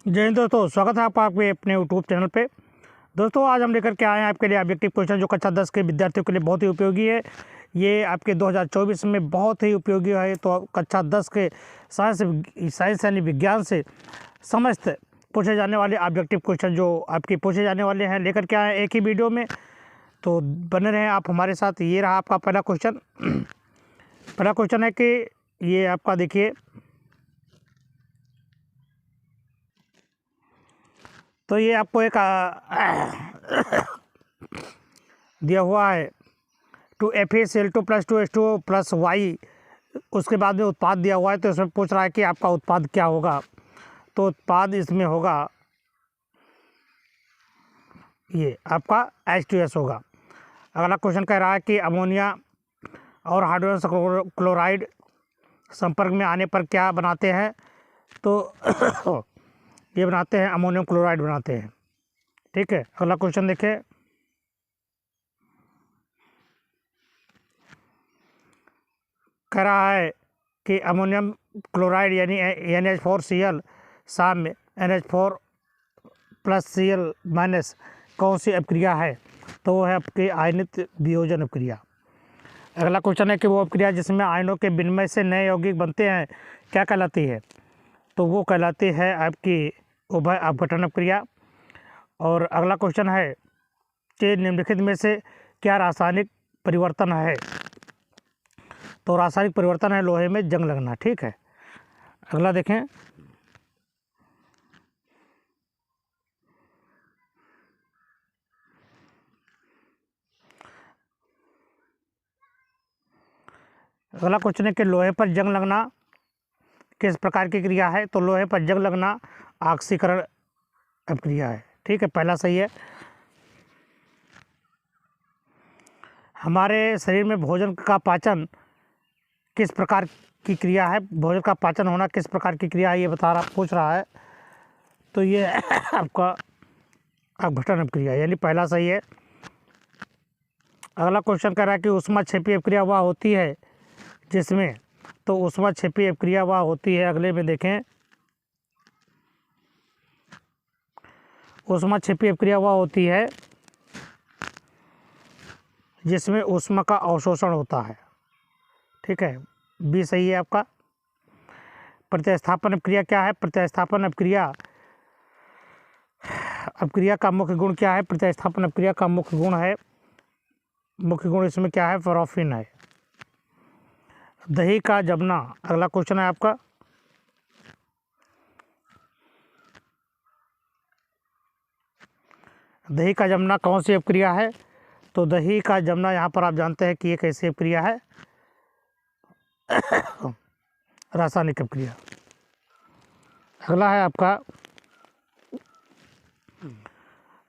जय हिंद दोस्तों, स्वागत है आपका आपके अपने यूट्यूब चैनल पे। दोस्तों आज हम लेकर के आए हैं आपके लिए ऑब्जेक्टिव क्वेश्चन जो कक्षा 10 के विद्यार्थियों के लिए बहुत ही उपयोगी है। ये आपके 2024 में बहुत ही उपयोगी है। तो कक्षा 10 के साइंस यानी विज्ञान से समस्त पूछे जाने वाले ऑब्जेक्टिव क्वेश्चन जो आपके पूछे जाने वाले हैं लेकर के आए एक ही वीडियो में। तो बने रहें आप हमारे साथ। ये रहा आपका पहला क्वेश्चन। पहला क्वेश्चन है कि ये आपका देखिए, तो ये आपको एक दिया हुआ है 2FeCl2+2H2O+Y, उसके बाद में उत्पाद दिया हुआ है। तो इसमें पूछ रहा है कि आपका उत्पाद क्या होगा। तो उत्पाद इसमें होगा ये आपका H2S होगा। अगला क्वेश्चन कह रहा है कि अमोनिया और हाइड्रोजन क्लोराइड संपर्क में आने पर क्या बनाते हैं। तो ये बनाते हैं अमोनियम क्लोराइड बनाते हैं। ठीक है, अगला क्वेश्चन देखें। कह रहा है कि अमोनियम क्लोराइड यानी NH4Cl साम्य NH4+Cl- कौन सी अपक्रिया है। तो वो है आपकी आयनित वियोजन अपक्रिया। अगला क्वेश्चन है कि वो अपक्रिया जिसमें आयनों के विनिमय से नए यौगिक बनते हैं क्या कहलाती है। तो वो कहलाती है आपकी उभय अपघटन अपक्रिया। और अगला क्वेश्चन है कि निम्नलिखित में से क्या रासायनिक परिवर्तन है। तो रासायनिक परिवर्तन है लोहे में जंग लगना। ठीक है, अगला देखें। अगला क्वेश्चन है कि लोहे पर जंग लगना किस प्रकार की क्रिया है। तो लोहे पर जंग लगना ऑक्सीकरण अपक्रिया है। ठीक है, पहला सही है। हमारे शरीर में भोजन का पाचन किस प्रकार की क्रिया है। भोजन का पाचन होना किस प्रकार की क्रिया है ये पूछ रहा है। तो ये आपका अपघटन अपक्रिया यानी पहला सही है। अगला क्वेश्चन कह रहा है कि ऊष्माक्षेपी अपक्रिया वह होती है जिसमें, तो ऊष्माक्षेपी अपक्रिया वह होती है, अगले में देखें। ऊष्माक्षेपी अपक्रिया वह होती है जिसमें ऊष्मा का अवशोषण होता है। ठीक है, बी सही है आपका। प्रतिस्थापन अपक्रिया क्या है। प्रतिस्थापन अपक्रिया का मुख्य गुण क्या है। प्रतिस्थापन अपक्रिया का मुख्य गुण इसमें क्या है, पैराफिन है। दही का जमना, अगला क्वेश्चन है आपका। दही का जमना कौन सी अपक्रिया है। तो दही का जमना यहाँ पर आप जानते हैं कि ये कैसी अपक्रिया है, रासायनिक अपक्रिया। अगला है आपका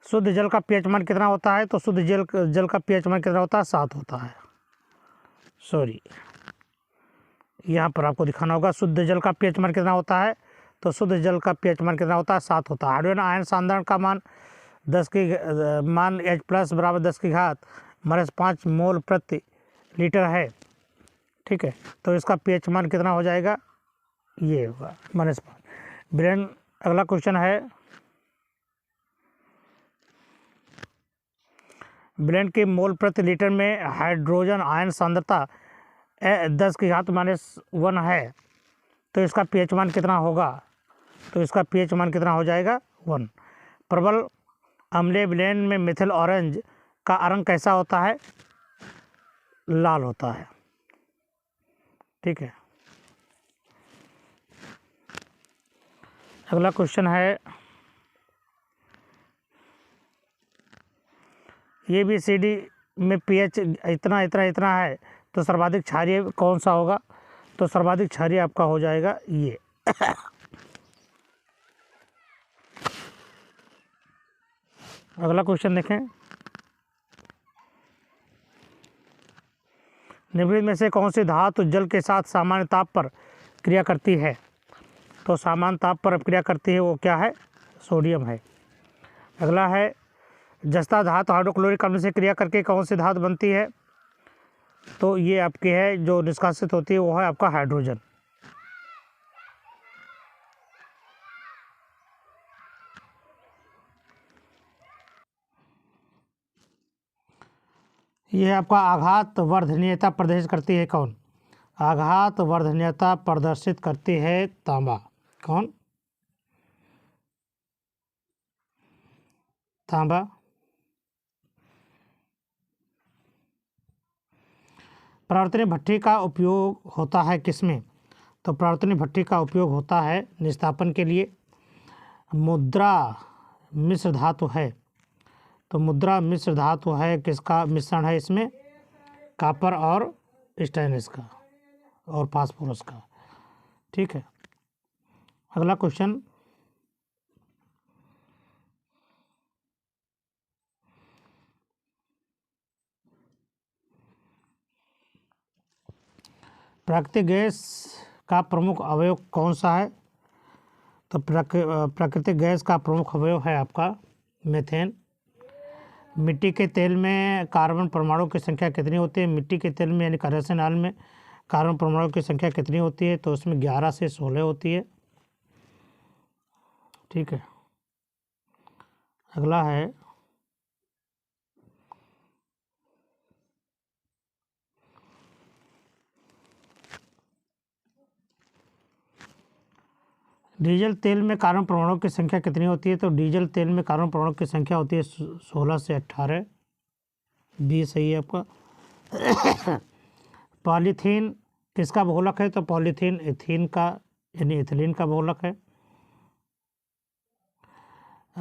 शुद्ध जल का पीएच मान कितना होता है। तो शुद्ध जल का पीएच मान कितना होता है, 7 होता है। सॉरी, यहाँ पर आपको दिखाना होगा शुद्ध जल का पीएच मान कितना होता है। तो शुद्ध जल का पीएच मान कितना होता है, 7 होता है। हाइड्रोजन आयन सांद्रण का मान H+ बराबर 10⁻⁻5 मोल प्रति लीटर है। ठीक है, तो इसका पीएच मान कितना हो जाएगा, ये होगा -5। ब्रेन अगला क्वेश्चन है, ब्लेंड के मोल प्रति लीटर में हाइड्रोजन आयन सांद्रता 10⁻⁻1 है। तो इसका पीएच मान कितना होगा। तो इसका पीएच मान कितना हो जाएगा, 1। प्रबल अम्लीय ब्लेंड में मिथिल ऑरेंज का रंग कैसा होता है, लाल होता है। ठीक है, अगला क्वेश्चन है ABCD में पीएच इतना है तो सर्वाधिक क्षारीय कौन सा होगा। तो सर्वाधिक क्षारीय आपका हो जाएगा ये। अगला क्वेश्चन देखें। निम्नलिखित में से कौन सी धातु जल के साथ सामान्य ताप पर क्रिया करती है। तो सामान्य ताप पर क्रिया करती है वो क्या है, सोडियम है। अगला है जस्ता धातु हाइड्रोक्लोरिक अम्ल से क्रिया करके कौन सी धातु बनती है। तो ये आपकी है जो निष्कासित होती है वो है आपका हाइड्रोजन। ये आपका आघात वर्धनीयता प्रदर्शित करती है कौन? आघात वर्धनीयता प्रदर्शित करती है तांबा। कौन? तांबा। परावर्तनीय भट्ठी का उपयोग होता है किसमें? तो परावर्तनीय भट्ठी का उपयोग होता है निस्तापन के लिए। मुद्रा मिश्र धातु है, तो मुद्रा मिश्र धातु है, किसका मिश्रण है इसमें? कॉपर और स्टेनलेस का और फास्फोरस का। ठीक है, अगला क्वेश्चन, प्राकृतिक गैस का प्रमुख अवयव कौन सा है? तो प्राकृतिक गैस का प्रमुख अवयव है आपका मीथेन। मिट्टी के तेल में कार्बन परमाणु की संख्या कितनी होती है? मिट्टी के तेल में यानी केरोसिन ऑयल में कार्बन परमाणु की संख्या कितनी होती है? तो उसमें 11 से 16 होती है। ठीक है, अगला है डीजल तेल में कार्बन परमाणु की संख्या कितनी होती है? तो डीजल तेल में कार्बन परमाणु की संख्या होती है 16 से 18। बी सही है आपका। पॉलीथीन किसका बहुलक है? तो पॉलीथीन एथीन का यानी एथिलीन का बहुलक है।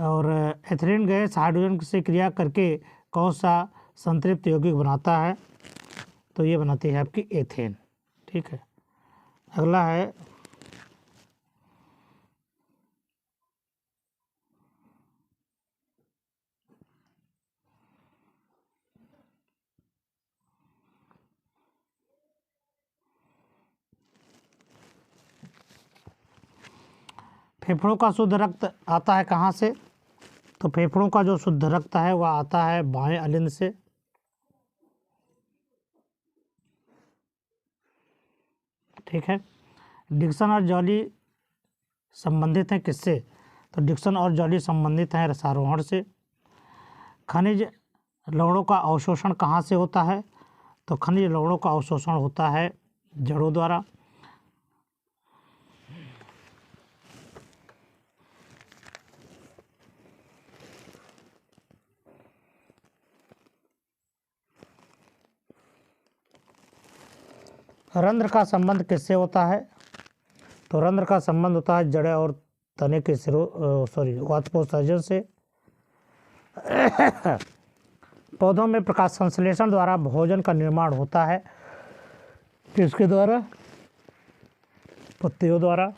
और एथिलीन गैस हाइड्रोजन से क्रिया करके कौन सा संतृप्त यौगिक बनाता है? तो ये बनाती है आपकी एथेन। ठीक है, अगला है फेफड़ों का शुद्ध रक्त आता है कहाँ से? तो फेफड़ों का जो शुद्ध रक्त है वह आता है बाएं अलिंद से। ठीक है, डिक्सन और जॉली संबंधित हैं किससे? तो डिक्सन और जॉली संबंधित हैं रसारोहण से। खनिज लवणों का अवशोषण कहाँ से होता है? तो खनिज लवणों का अवशोषण होता है जड़ों द्वारा। रंध्र का संबंध किससे होता है? तो रंध्र का संबंध होता है जड़ और तने के वाष्पोत्सर्जन से। पौधों में प्रकाश संश्लेषण द्वारा भोजन का निर्माण होता है किसके द्वारा? पत्तियों द्वारा।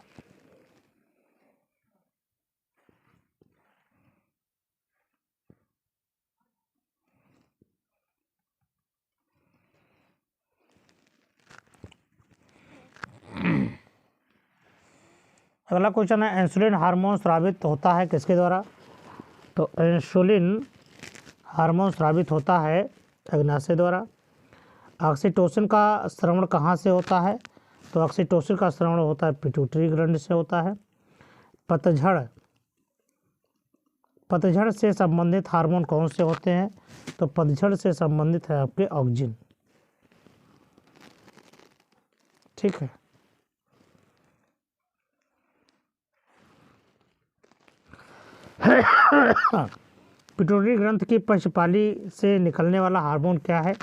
अगला क्वेश्चन है, इंसुलिन हार्मोन स्रावित होता है किसके द्वारा? तो इंसुलिन हार्मोन स्रावित होता है अग्नाशय द्वारा। ऑक्सीटोसिन का स्रवण कहाँ से होता है? तो ऑक्सीटोसिन का स्रवण होता है पिट्यूटरी ग्रंथि से होता है। पतझड़ से संबंधित हार्मोन कौन से होते हैं? तो पतझड़ से संबंधित है आपके ऑक्सिन। ठीक है, पिट्यूटरी ग्रंथ की पक्षपाली से निकलने वाला हार्मोन क्या है?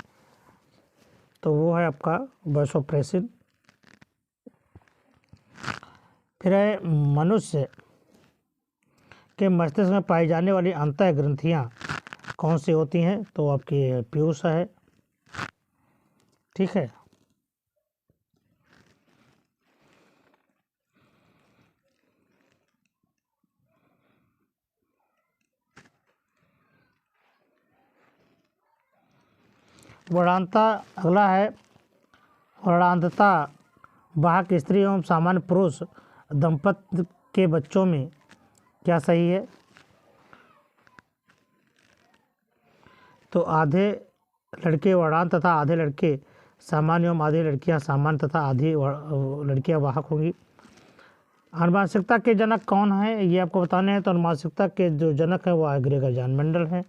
तो वो है आपका वैसोप्रेसिन। फिर है मनुष्य के मस्तिष्क में पाई जाने वाली अंतः ग्रंथियाँ कौन सी होती हैं? तो आपकी पीयूष है। ठीक है, वर्णांता अगला है, वर्णांतता वाहक स्त्री एवं सामान्य पुरुष दंपत्ति के बच्चों में क्या सही है? तो आधे लड़के वर्णांत तथा आधे लड़के सामान्य एवं आधी लड़कियां सामान्य तथा आधी लड़कियां वाहक होंगी। अनुवांशिकता के जनक कौन है ये आपको बताने हैं। तो अनुवांशिकता के जो जनक है वो ग्रेगर जॉन मेंडल हैं।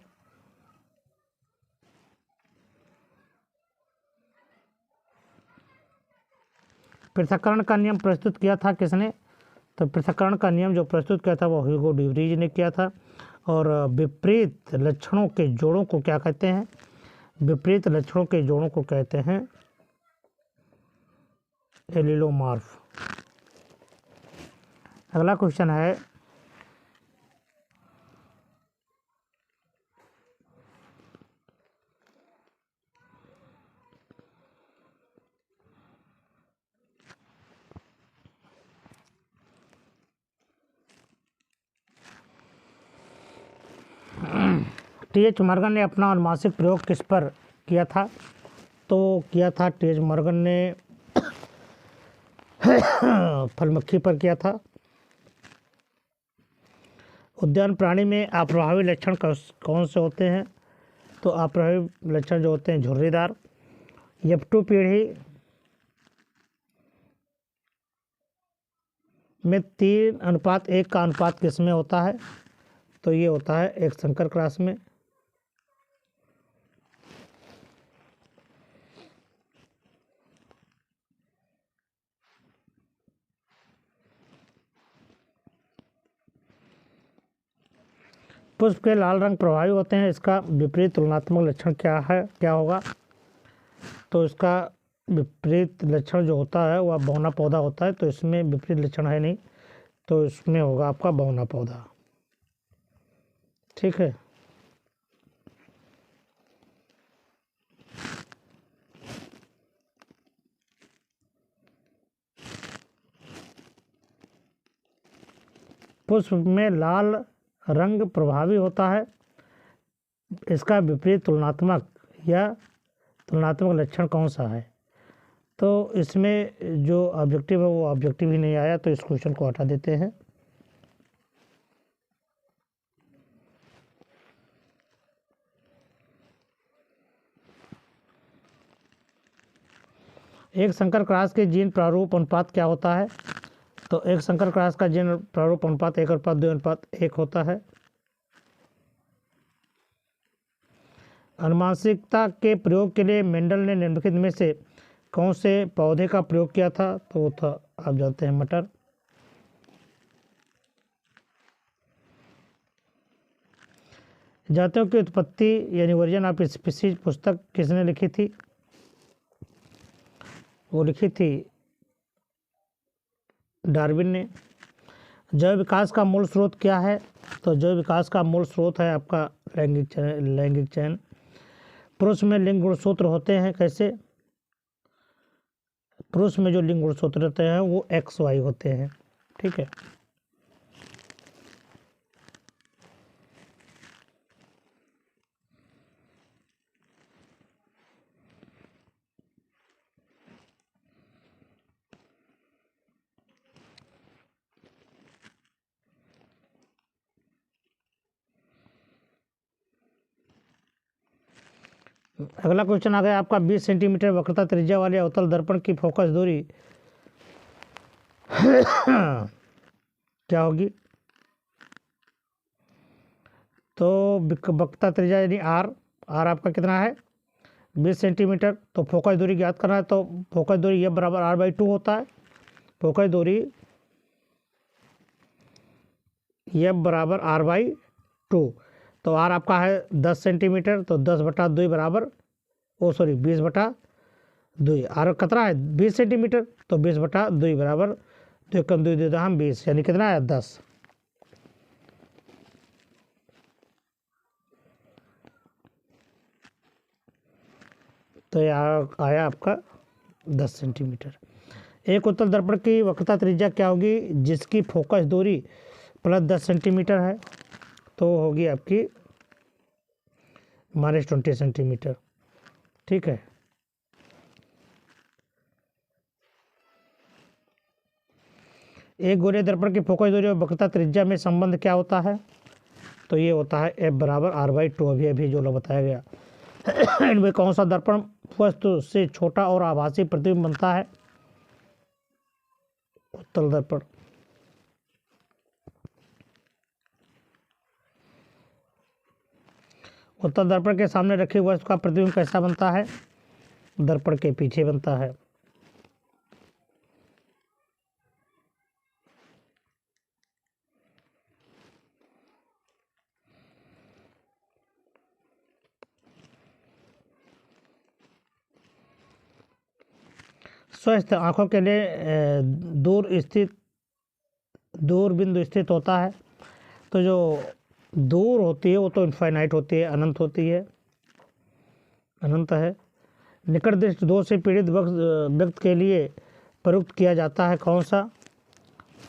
पृथक्करण का नियम प्रस्तुत किया था किसने? तो पृथक्करण का नियम जो प्रस्तुत किया था वो ह्यूगो डी व्रीज ने किया था। और विपरीत लक्षणों के जोड़ों को क्या कहते हैं? विपरीत लक्षणों के जोड़ों को कहते हैं एलिलोमॉर्फ। अगला क्वेश्चन है टी.एच. मॉर्गन ने अपना अनुवांशिक प्रयोग किस पर किया था? तो किया था टी.एच. मॉर्गन ने फलमक्खी पर किया था। उद्यान प्राणी में अप्रभावी लक्षण कौन से होते हैं? तो अप्रभावी लक्षण जो होते हैं झुर्रीदार। F2 पीढ़ी में 3:1 का अनुपात किस में होता है? तो ये होता है एक संकर क्रॉस में। पुष्प के लाल रंग प्रभावी होते हैं, इसका विपरीत तुलनात्मक लक्षण क्या है, क्या होगा? तो इसका विपरीत लक्षण जो होता है वह बौना पौधा होता है, तो इसमें विपरीत लक्षण है नहीं, तो इसमें होगा आपका बौना पौधा। ठीक है। पुष्प में लाल रंग प्रभावी होता है, इसका विपरीत तुलनात्मक लक्षण कौन सा है? तो इसमें जो ऑब्जेक्टिव है वो ऑब्जेक्टिव ही नहीं आया, तो इस क्वेश्चन को हटा देते हैं। एक संकर क्रॉस के जीन प्रारूप अनुपात क्या होता है? तो एक संकर क्रॉस का जीन प्रारूप अनुपात 1:2:1 होता है। आनुवंशिकता के प्रयोग के लिए मेंडल ने निम्नलिखित में से कौन से पौधे का प्रयोग किया था? तो वो था, आप जानते हैं, मटर। जातियों की उत्पत्ति यानी वर्जन ऑफ स्पीसीज पुस्तक किसने लिखी थी? वो लिखी थी डार्विन ने। जैव विकास का मूल स्रोत क्या है? तो जैव विकास का मूल स्रोत है आपका लैंगिक चयन। पुरुष में लिंग गुणसूत्र होते हैं कैसे? पुरुष में जो लिंग गुणसूत्र होते हैं वो XY होते हैं। ठीक है। अगला क्वेश्चन आ गया आपका 20 सेंटीमीटर वक्रता त्रिज्या वाले अवतल दर्पण की फोकस दूरी क्या होगी? तो वक्रता त्रिज्या यानी आर आपका कितना है? 20 सेंटीमीटर। तो फोकस दूरी ज्ञात करना है, तो फोकस दूरी F बराबर R/2 होता है। फोकस दूरी F बराबर R/2। तो R आपका है 10 सेंटीमीटर, तो 10/2 बराबर 20/2। R कितना है? 20 सेंटीमीटर, तो 20/2 बराबर 2 कम 2 देता हम 20, यानी कितना है? 10। तो यह आया आपका 10 सेंटीमीटर। एक उत्तल दर्पण की वक्रता त्रिज्या क्या होगी जिसकी फोकस दूरी प्लस 10 सेंटीमीटर है? तो होगी आपकी -20 सेंटीमीटर। ठीक है। एक गोलीय दर्पण की फोकस दूरी और वक्रता त्रिज्या में संबंध क्या होता है? तो ये होता है F बराबर R/2। अभी जो बताया गया। इनमें कौन सा दर्पण वस्तु से छोटा और आभासी प्रतिबिंब बनता है? उत्तल दर्पण। उत्तल दर्पण के सामने रखी वस्तु का प्रतिबिंब कैसा बनता है? दर्पण के पीछे बनता है। स्वस्थ आँखों के लिए दूर बिंदु स्थित होता है। तो जो दूर होती है वो तो इनफाइनाइट होती है, अनंत होती है, अनंत है। निकट दृष्टि दोष से पीड़ित व्यक्ति के लिए प्रयुक्त किया जाता है कौन सा?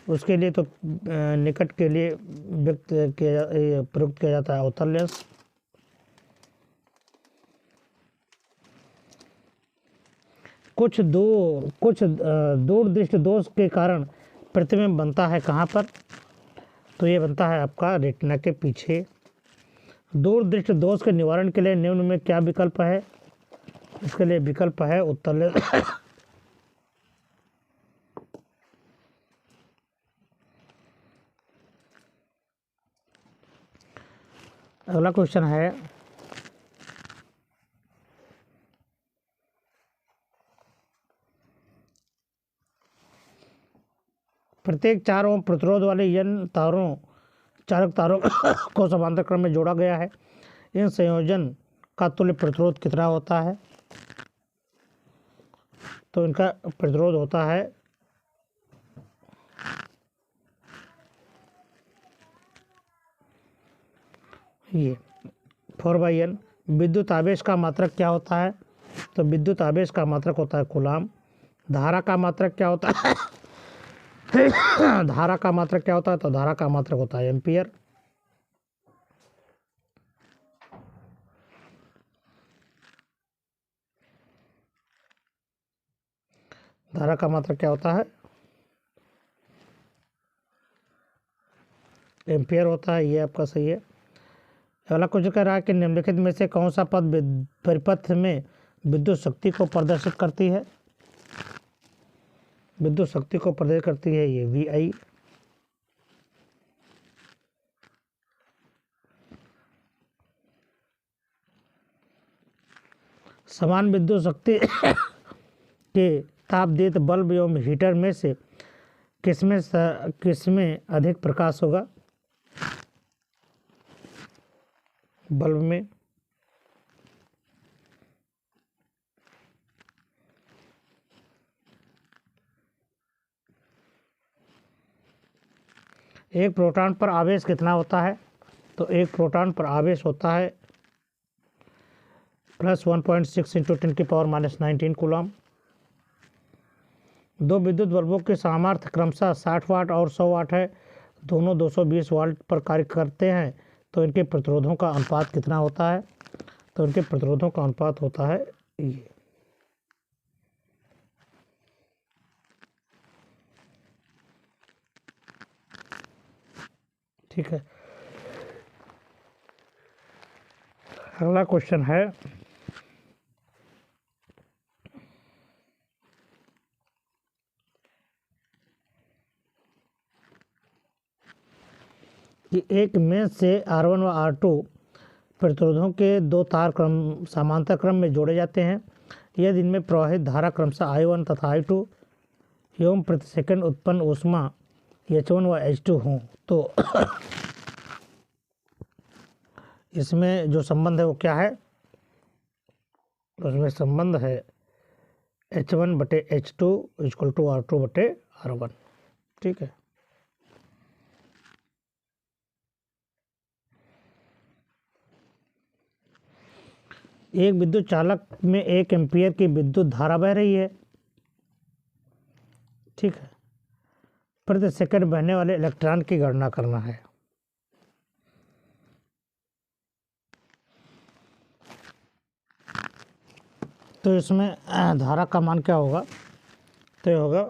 उसके लिए तो निकट के लिए प्रयुक्त किया जाता है अवतल लेंस। कुछ दूर दृष्टि दोष के कारण प्रतिबिंब बनता है कहाँ पर? तो ये बनता है आपका रेटिना के पीछे। दूर दृष्टि दोष के निवारण के लिए निम्न में क्या विकल्प है? इसके लिए विकल्प है उत्तल लेंस। अगला क्वेश्चन है, प्रत्येक 4 ओम प्रतिरोध वाले चालक तारों को समांतर क्रम में जोड़ा गया है। इन संयोजन का तुल्य प्रतिरोध कितना होता है? तो इनका प्रतिरोध होता है ये 4/n। विद्युत आवेश का मात्रक क्या होता है? तो विद्युत आवेश का मात्रक होता है कूलाम। धारा का मात्रक क्या होता है? धारा का मात्रक क्या होता है? तो धारा का मात्रक होता है एम्पियर। धारा का मात्रक क्या होता है? एम्पियर होता है। ये आपका सही है। अगला क्वेश्चन कह रहा है कि निम्नलिखित में से कौन सा पद परिपथ में विद्युत शक्ति को प्रदर्शित करती है? विद्युत शक्ति को प्रदर्शित करती है ये VI। समान विद्युत शक्ति के तापदीप्त बल्ब एवं हीटर में से किसमें अधिक प्रकाश होगा? बल्ब में। एक प्रोटॉन पर आवेश कितना होता है? तो एक प्रोटॉन पर आवेश होता है +1.6 × 10⁻⁻19 कूलम। दो विद्युत बल्बों के सामर्थ्य क्रमशः 60 वाट और 100 वाट है। दोनों 220 वाट पर कार्य करते हैं। तो इनके प्रतिरोधों का अनुपात कितना होता है? तो इनके प्रतिरोधों का अनुपात होता है ये। ठीक है। अगला क्वेश्चन है, कि एक मेष से R1 व R2 प्रतिरोधों के दो तार समांतर क्रम में जोड़े जाते हैं। यदि इनमें प्रवाहित धारा क्रमशः I1 तथा I2 एवं प्रति सेकंड उत्पन्न ऊष्मा H1 व H2 हों तो इसमें जो संबंध है वो क्या है? उसमें संबंध है H1/H2 = R2/R1। ठीक है। एक विद्युत चालक में 1 एम्पीयर की विद्युत धारा बह रही है। ठीक है। प्रति सेकंड बहने वाले इलेक्ट्रॉन की गणना करना है। तो इसमें धारा का मान क्या होगा? तो ये होगा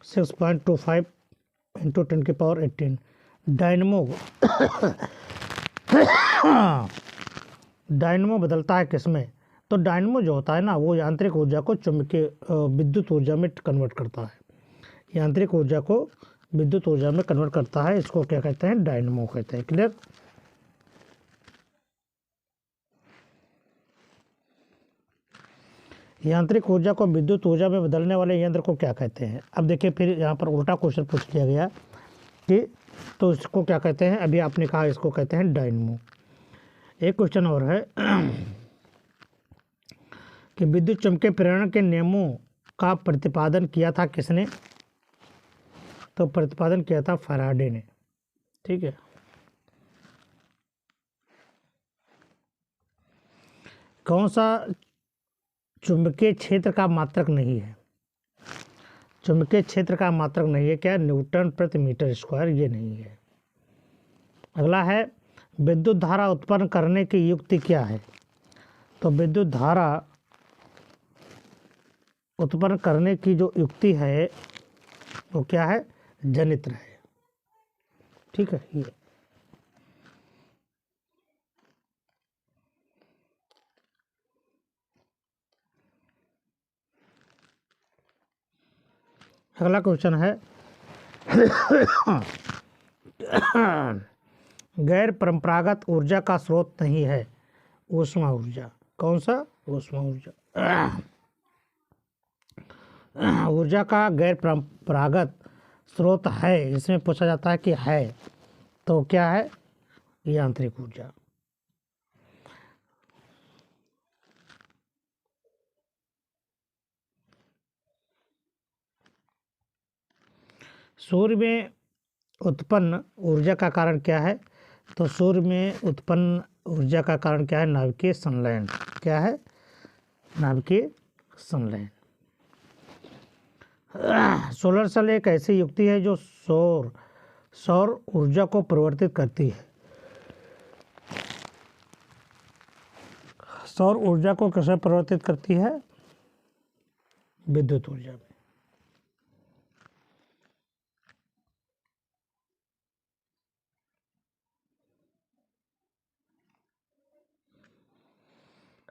6.25 × 10⁻18। डायनमो बदलता है किसमें? तो डायनमो जो होता है ना, वो यांत्रिक ऊर्जा को चुंबकीय विद्युत ऊर्जा में कन्वर्ट करता है। यांत्रिक ऊर्जा को विद्युत ऊर्जा में कन्वर्ट करता है। इसको क्या कहते हैं? डायनमो कहते हैं। क्लियर? यांत्रिक ऊर्जा को विद्युत ऊर्जा में बदलने वाले यंत्र को क्या कहते हैं? अब देखिए, फिर यहाँ पर उल्टा क्वेश्चन पूछ लिया गया कि तो इसको क्या कहते हैं? अभी आपने कहा इसको कहते हैं डायनमो। एक क्वेश्चन और है कि विद्युत चुम्बकीय प्रेरण के नियमों का प्रतिपादन किया था किसने? तो प्रतिपादन किया था फैराडे ने। ठीक है। कौन सा चुंबकीय क्षेत्र का मात्रक नहीं है? चुंबकीय क्षेत्र का मात्रक नहीं है क्या? न्यूटन प्रति मीटर स्क्वायर, ये नहीं है। अगला है विद्युत धारा उत्पन्न करने की युक्ति क्या है? तो विद्युत धारा उत्पन्न करने की जो युक्ति है वो क्या है? जनित्र है। ठीक है। ये अगला क्वेश्चन है गैर परंपरागत ऊर्जा का स्रोत नहीं है ऊष्मा ऊर्जा। कौन सा? ऊष्मा ऊर्जा। ऊर्जा का गैर परंपरागत स्रोत है, इसमें पूछा जाता है कि है तो क्या है? यांत्रिक ऊर्जा। सूर्य में उत्पन्न ऊर्जा का कारण क्या है? तो सूर्य में उत्पन्न ऊर्जा का कारण क्या है? नाभिकीय संलयन। क्या है? नाभिकीय संलयन। सोलर सेल एक ऐसी युक्ति है जो सौर ऊर्जा को परिवर्तित करती है। सौर ऊर्जा को कैसे परिवर्तित करती है? विद्युत ऊर्जा में।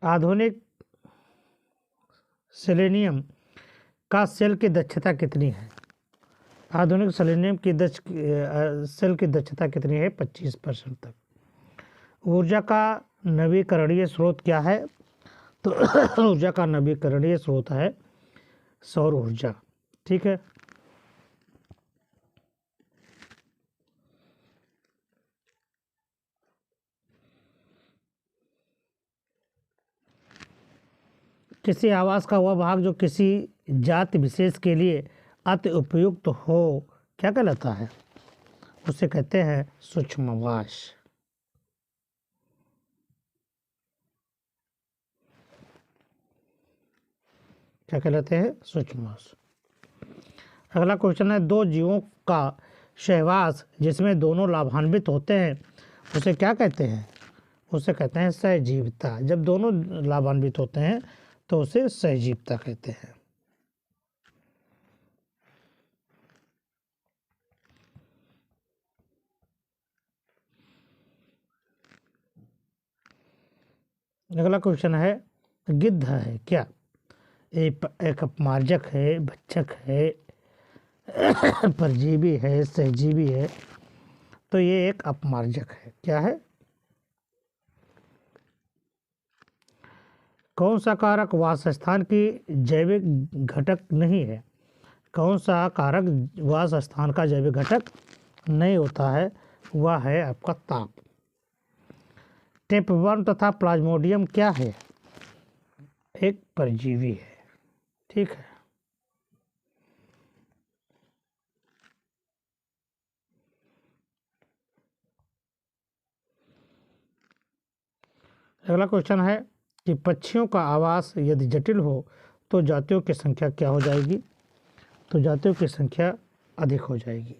आधुनिक सेलेनियम का सेल की दक्षता कितनी है? आधुनिक सेलेनियम की सेल की दक्षता कितनी है? 25% तक। ऊर्जा का नवीकरणीय स्रोत क्या है? तो ऊर्जा का नवीकरणीय स्रोत है सौर ऊर्जा। ठीक है। किसी आवास का वह भाग जो किसी जाति विशेष के लिए अति उपयुक्त हो क्या कहलाता है? उसे कहते हैं सूक्ष्मावास। क्या कहलाते हैं? सूक्ष्मावास। अगला क्वेश्चन है दो जीवों का सहवास जिसमें दोनों लाभान्वित होते हैं उसे क्या कहते हैं? उसे कहते हैं सहजीविता। जब दोनों लाभान्वित होते हैं तो उसे सहजीविता कहते हैं। अगला क्वेश्चन है गिद्ध है क्या? एक अपमार्जक है, भक्षक है, परजीवी है, सहजीवी है। तो ये एक अपमार्जक है। क्या है? कौन सा कारक वासस्थान की जैविक घटक नहीं है? कौन सा कारक वासस्थान का जैविक घटक नहीं होता है? वह है आपका ताप। टेपवर्म तथा प्लाज्मोडियम क्या है? एक परजीवी है। ठीक है। अगला क्वेश्चन है कि पक्षियों का आवास यदि जटिल हो तो जातियों की संख्या क्या हो जाएगी? तो जातियों की संख्या अधिक हो जाएगी।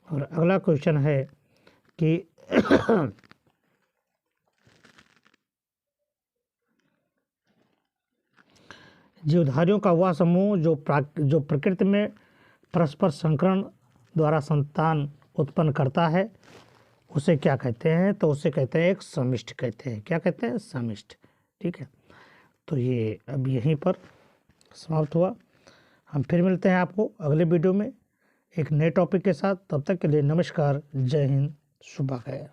और अगला क्वेश्चन है कि जीवधारियों का वह समूह जो प्रकृति में परस्पर संकरण द्वारा संतान उत्पन्न करता है उसे क्या कहते हैं? तो उसे कहते हैं एक समिष्ट कहते हैं। क्या कहते हैं? समिष्ट। ठीक है। तो ये अब यहीं पर समाप्त हुआ। हम फिर मिलते हैं आपको अगले वीडियो में एक नए टॉपिक के साथ। तब तक के लिए नमस्कार, जय हिंद, शुभ खैर।